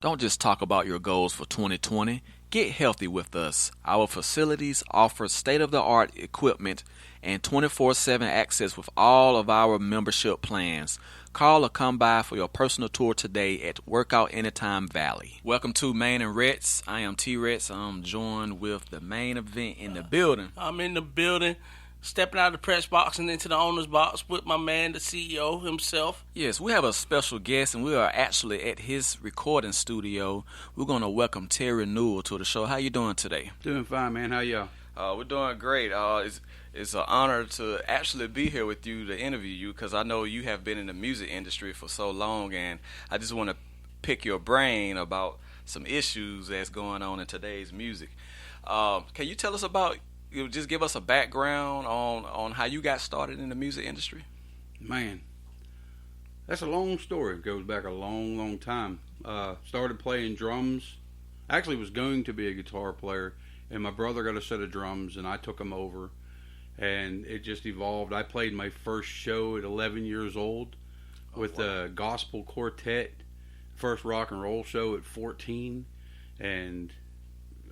Don't just talk about your goals for 2020. Get healthy with us. Our facilities offer state-of-the-art equipment and 24/7 access with all of our membership plans. Call or come by for your personal tour today at Workout Anytime Valley. Welcome to Maine and Recx. I am Tee Recx. I'm joined with the main event in the building. I'm in the building, stepping out of the press box and into the owner's box with my man, the CEO himself. Yes, we have a special guest, and we are actually at his recording studio. We're going to welcome Terry Newill to the show. How you doing today? Doing fine, man. How y'all? We're doing great. It's an honor to actually be here with you to interview you, because I know you have been in the music industry for so long, and I just want to pick your brain about some issues that's going on in today's music. Can you tell us about, just give us a background on how you got started in the music industry? Man, that's a long story. It goes back a long, long time. Started playing drums. Actually was going to be a guitar player, and my brother got a set of drums, and I took them over. And it just evolved. I played my first show at 11 years old with a gospel quartet. First rock and roll show at 14. And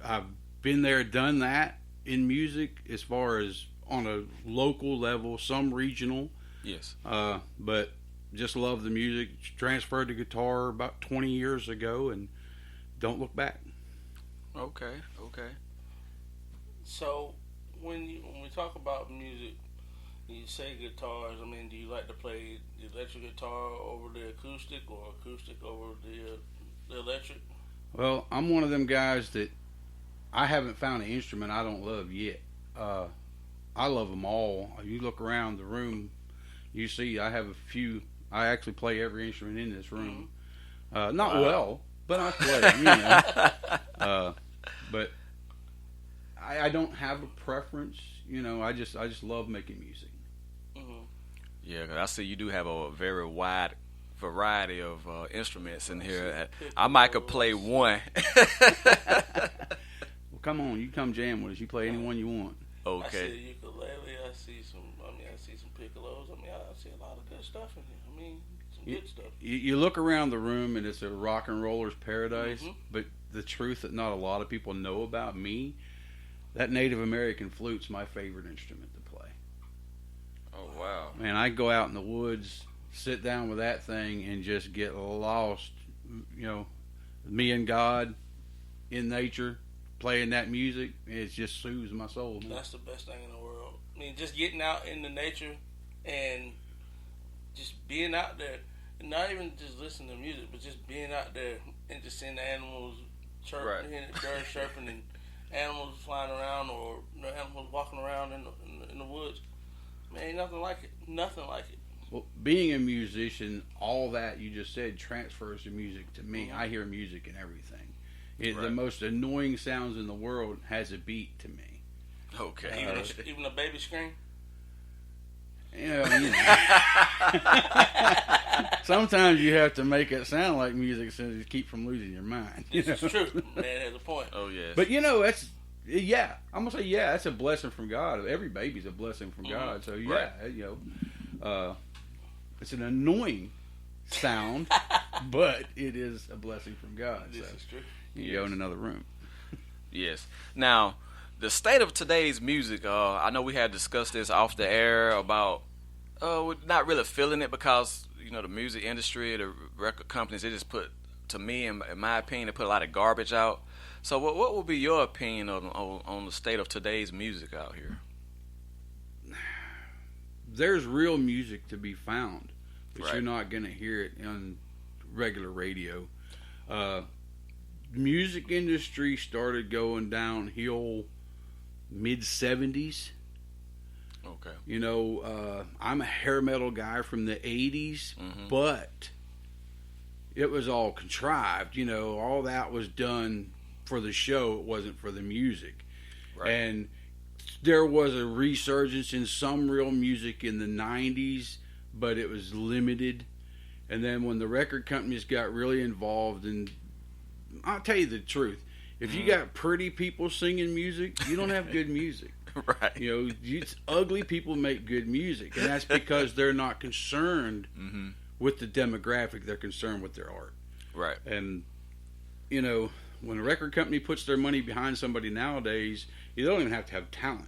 I've been there, done that in music as far as on a local level, some regional. Yes. But just love the music. Transferred to guitar about 20 years ago and don't look back. Okay. So, when we talk about music, you say guitars. I mean, do you like to play the electric guitar over the acoustic or acoustic over the electric? Well, I'm one of them guys that I haven't found an instrument I don't love yet. I love them all. You look around the room, you see I have a few. I actually play every instrument in this room. Not well, but I play. But I don't have a preference. I just love making music. Mm-hmm. Yeah, 'cause I see you do have a very wide variety of instruments in here. I might could play one. Well, come on, you come jam with us. You play any one you want. Okay. I see ukulele. I see some piccolos. I see a lot of good stuff in here. Some good stuff. You look around the room and it's a rock and roller's paradise. Mm-hmm. But the truth that not a lot of people know about me, that Native American flute's my favorite instrument to play. Oh, wow. Man, I go out in the woods, sit down with that thing, and just get lost. Me and God in nature, playing that music, it just soothes my soul. Man. That's the best thing in the world. Just getting out in the nature and just being out there, and not even just listening to music, but just being out there and just seeing the animals chirping, hearing the birds chirping, and animals flying around, or animals walking around in the woods. Man, ain't nothing like it. Nothing like it. Well, being a musician, all that you just said transfers to music to me. Mm-hmm. I hear music in everything. The most annoying sounds in the world has a beat to me. Okay. Even a baby scream? Sometimes you have to make it sound like music so to keep from losing your mind. This is true. Man has a point. Oh, yes. But I'm gonna say that's a blessing from God. Every baby's a blessing from God. So it's an annoying sound, but it is a blessing from God. This is true. You go in another room. Yes. Now, the state of today's music, I know we had discussed this off the air about we're not really feeling it, because the music industry, the record companies, they just put, to me, in my opinion, they put a lot of garbage out. So what would be your opinion on the state of today's music out here? There's real music to be found, but Right. You're not going to hear it on regular radio. Music industry started going downhill mid-'70s. Okay. I'm a hair metal guy from the 80s, but it was all contrived. All that was done for the show. It wasn't for the music. Right. And there was a resurgence in some real music in the 90s, but it was limited. And then when the record companies got really involved, and I'll tell you the truth, if you got pretty people singing music, you don't have good music. Right. Ugly people make good music, and that's because they're not concerned with the demographic. They're concerned with their art. Right. And you know, when a record company puts their money behind somebody nowadays, you don't even have to have talent.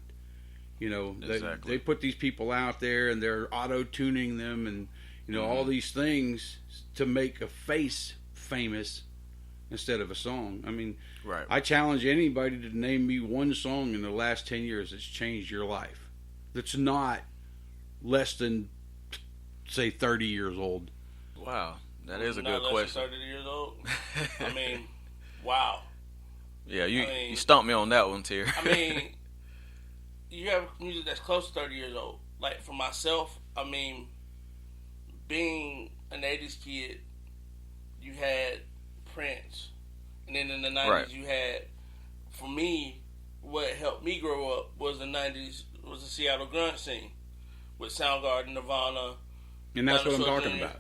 You know, Exactly. they put these people out there and they're auto-tuning them and, you know, all these things to make a face famous instead of a song. I mean, Right. I challenge anybody to name me one song in the last 10 years that's changed your life. That's not less than, say, 30 years old. Wow. That is a Not good less than question. 30 years old. I mean, wow. Yeah, you I mean- you stumped me on that one, Terry. I mean, you have music that's close to 30 years old. Like, for myself, I mean, being an 80s kid, you had Prince. And then in the 90s, Right. you had, for me, what helped me grow up was the 90s, was the Seattle grunge scene. With Soundgarden, Nirvana, And that's what I'm Dinosaur talking Jr., about.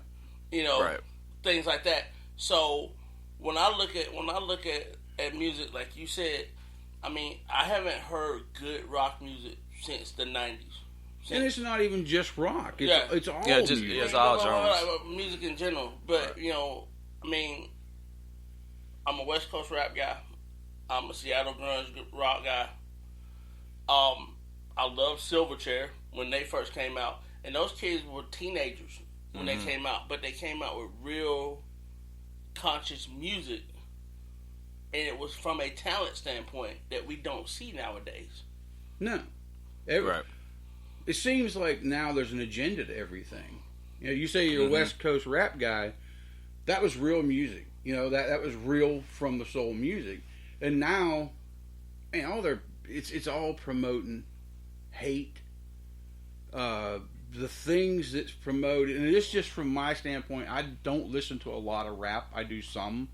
you know, Right. things like that. So when I look at music, like you said, I mean, I haven't heard good rock music since the 90s. And it's not even just rock. It's, Yeah. it's all Yeah, just- music. yeah, it's all genres. Like, music in general. But, you know, I mean, I'm a West Coast rap guy. I'm a Seattle grunge rock guy. I love Silverchair when they first came out. And those kids were teenagers when they came out. But they came out with real conscious music. And it was from a talent standpoint that we don't see nowadays. No. Right. It seems like now there's an agenda to everything. You know, you say you're a West Coast rap guy. That was real music. You know, that was real from the soul music. And now, man, it's all promoting hate. The things that's promoted, and it's just from my standpoint. I don't listen to a lot of rap. I do some.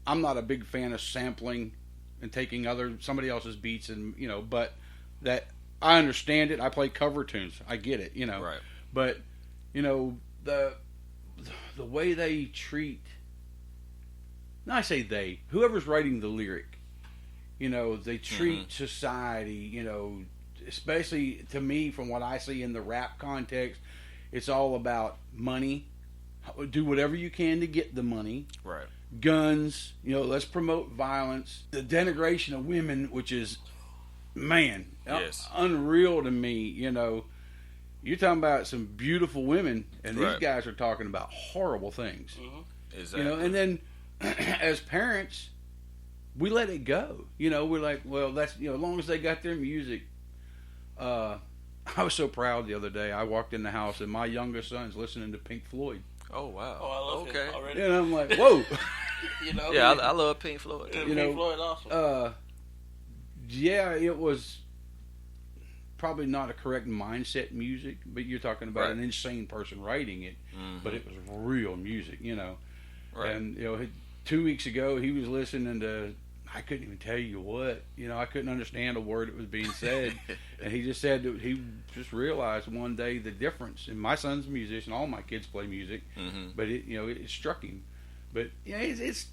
I'm not a big fan of sampling and taking somebody else's beats, and you know, but that I understand it. I play cover tunes. I get it. You know, Right. but you know the way they treat. Now I say they, whoever's writing the lyric, you know, they treat society, you know, especially to me from what I see in the rap context, it's all about money. Do whatever you can to get the money. Right. Guns, you know, let's promote violence. The denigration of women, which is, man, Yes. unreal to me, you know. You're talking about some beautiful women, and these Right. guys are talking about horrible things. Exactly. You know, and then as parents, we let it go. You know, we're like, well, that's, you know, as long as they got their music. I was so proud the other day. I walked in the house and my youngest son's listening to Pink Floyd. Oh wow. Oh, I love okay. it already. And I'm like, whoa. You know? Yeah, I love Pink Floyd. Yeah, Too. You Pink know, Floyd, awesome. Yeah, it was probably not a correct mindset music, but you're talking about Right. an insane person writing it, but it was real music, you know. Right. And, you know, 2 weeks ago, he was listening to, I couldn't even tell you what, you know, I couldn't understand a word that was being said. And he just said that he just realized one day the difference. And my son's a musician, all my kids play music, but it, you know, it struck him. But, you know, it's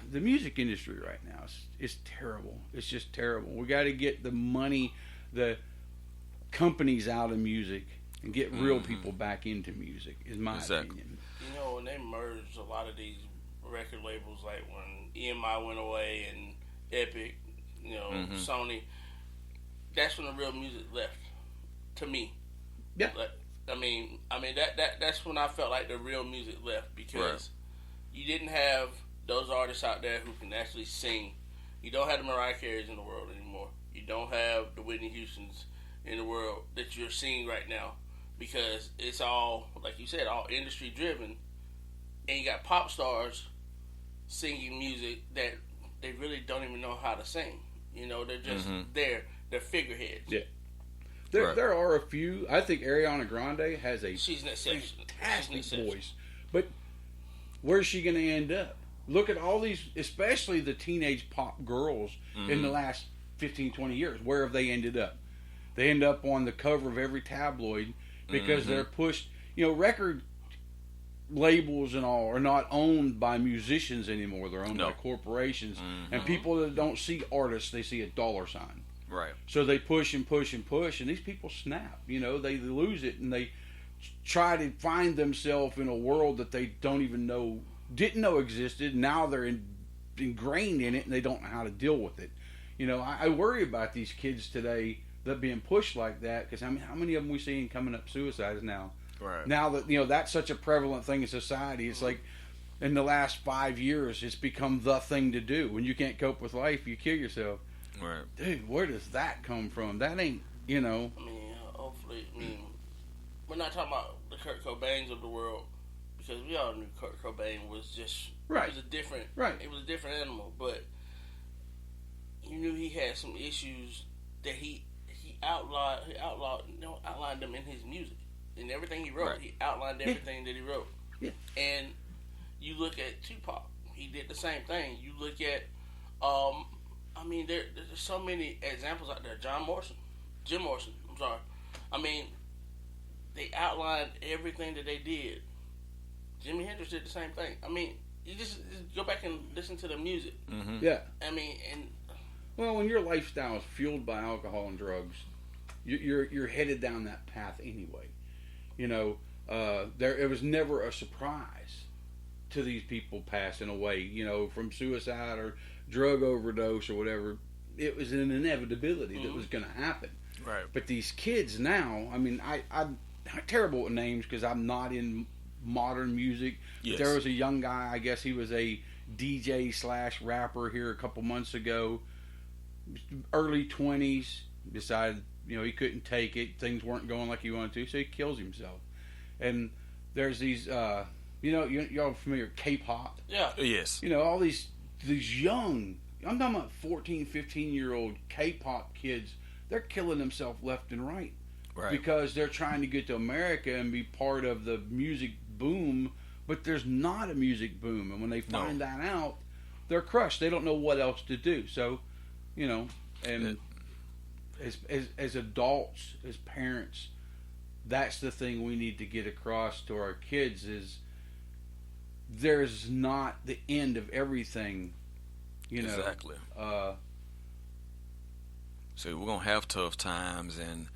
the music industry right now is terrible. It's just terrible. We got to get the money, the companies out of music and get real people back into music, is my opinion. You know, when they merged a lot of these record labels, like when EMI went away and Epic, you know, Sony, that's when the real music left, to me. Yeah. Like, I mean that's when I felt like the real music left, because you didn't have those artists out there who can actually sing. You don't have the Mariah Careys in the world anymore. You don't have the Whitney Houstons in the world that you're seeing right now, because it's all, like you said, all industry driven, and you got pop stars singing music that they really don't even know how to sing. You know, they're just there. They're figureheads. Yeah. There are a few. I think Ariana Grande has a She's an exception. fantastic voice. But where's she going to end up? Look at all these, especially the teenage pop girls in the last 15, 20 years. Where have they ended up? They end up on the cover of every tabloid because they're pushed. You know, record labels and all are not owned by musicians anymore. They're owned by corporations. And people that don't see artists, they see a dollar sign. Right. So they push and push and push, and these people snap. You know, they lose it, and they try to find themselves in a world that they don't even know didn't know existed. Now they're ingrained in it, and they don't know how to deal with it. I worry about these kids today that being pushed like that, because how many of them we seeing coming up suicides now? Right. Now that that's such a prevalent thing in society, it's like in the last 5 years, it's become the thing to do. When you can't cope with life, you kill yourself. Right. Dude, where does that come from? That ain't, I mean, hopefully, we're not talking about the Kurt Cobains of the world, because we all knew Kurt Cobain was just right. It was a different Right. It was a different animal, but you knew he had some issues that he outlined them in his music. In everything he wrote, he outlined everything that he wrote. Yeah. And you look at Tupac, he did the same thing. You look at, there's so many examples out there. Jim Morrison. I'm sorry. They outlined everything that they did. Jimi Hendrix did the same thing. You just go back and listen to the music. Mm-hmm. Yeah. Well, when your lifestyle is fueled by alcohol and drugs, you're headed down that path anyway. It was never a surprise to these people passing away, from suicide or drug overdose or whatever. It was an inevitability that was going to happen. Right. But these kids now, I'm terrible with names because I'm not in modern music. Yes. There was a young guy, I guess he was a DJ/rapper here a couple months ago, early 20s, decided, he couldn't take it. Things weren't going like he wanted to, so he kills himself. And there's these, y'all familiar with K-pop? Yeah. Yes. All these young, I'm talking about 14, 15-year-old K-pop kids, they're killing themselves left and right. Right. Because they're trying to get to America and be part of the music boom, but there's not a music boom. And when they find that out, they're crushed. They don't know what else to do. So, and as adults, as parents, that's the thing we need to get across to our kids is there's not the end of everything, Exactly. So we're going to have tough times, and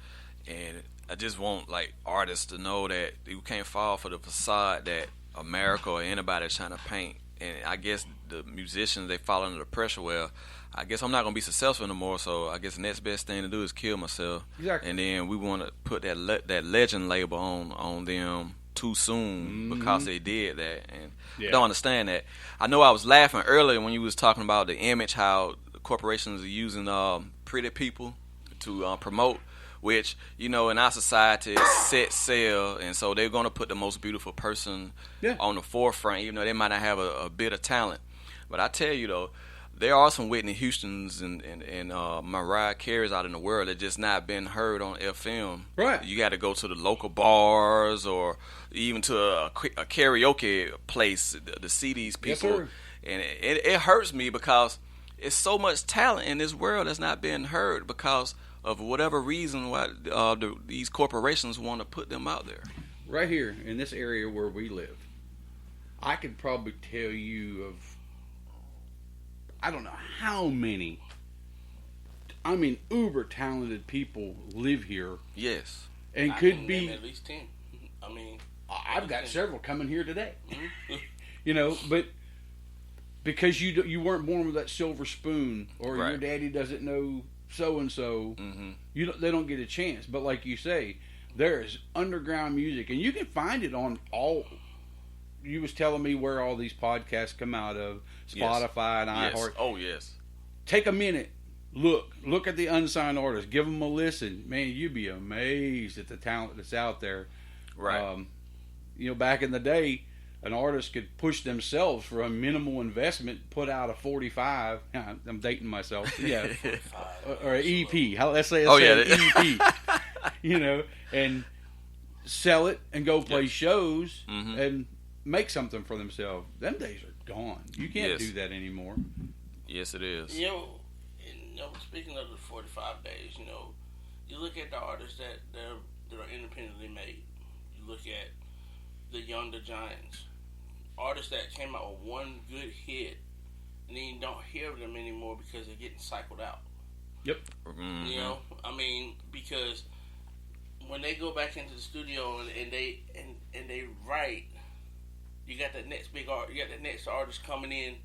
I just want artists to know that you can't fall for the facade that America or anybody is trying to paint. And I guess the musicians, they fall under the pressure. Well, I guess I'm not going to be successful anymore, so I guess the next best thing to do is kill myself. Exactly. And then we want to put that legend label on them too soon because they did that. And I don't understand that. I know I was laughing earlier when you was talking about the image, how corporations are using pretty people to promote, which, in our society is set sail, and so they're going to put the most beautiful person on the forefront, even though they might not have a bit of talent. But I tell you, though, there are some Whitney Houstons and Mariah Careys out in the world that just not been heard on FM. Right. You got to go to the local bars or even to a karaoke place to see these people. Yes, sir. And it hurts me because it's so much talent in this world that's not being heard because of whatever reason why these corporations want to put them out there. Right here in this area where we live, I could probably tell you of, I don't know how many, uber talented people live here. Yes. And I could can be name at least 10. I've got several coming here today. But because you weren't born with that silver spoon, or your daddy doesn't know so and so, they don't get a chance. But like you say, there is underground music, and you can find it on all. You was telling me where all these podcasts come out of, Spotify and iHeart. Oh yes. Take a minute, look at the unsigned artists, give them a listen. Man, you'd be amazed at the talent that's out there. Right. Back in the day, an artist could push themselves for a minimal investment, put out a 45. I'm dating myself. Yeah, or an EP. Let's say an EP. And sell it and go play shows and make something for themselves. Them days are gone. You can't do that anymore. Yes, it is. Speaking of the 45 days, you look at the artists that are independently made. You look at the Younger Giants, artists that came out with one good hit, and then you don't hear them anymore because they're getting cycled out. Yep. Because when they go back into the studio and they write, you got that next big art, you got that next artist coming in,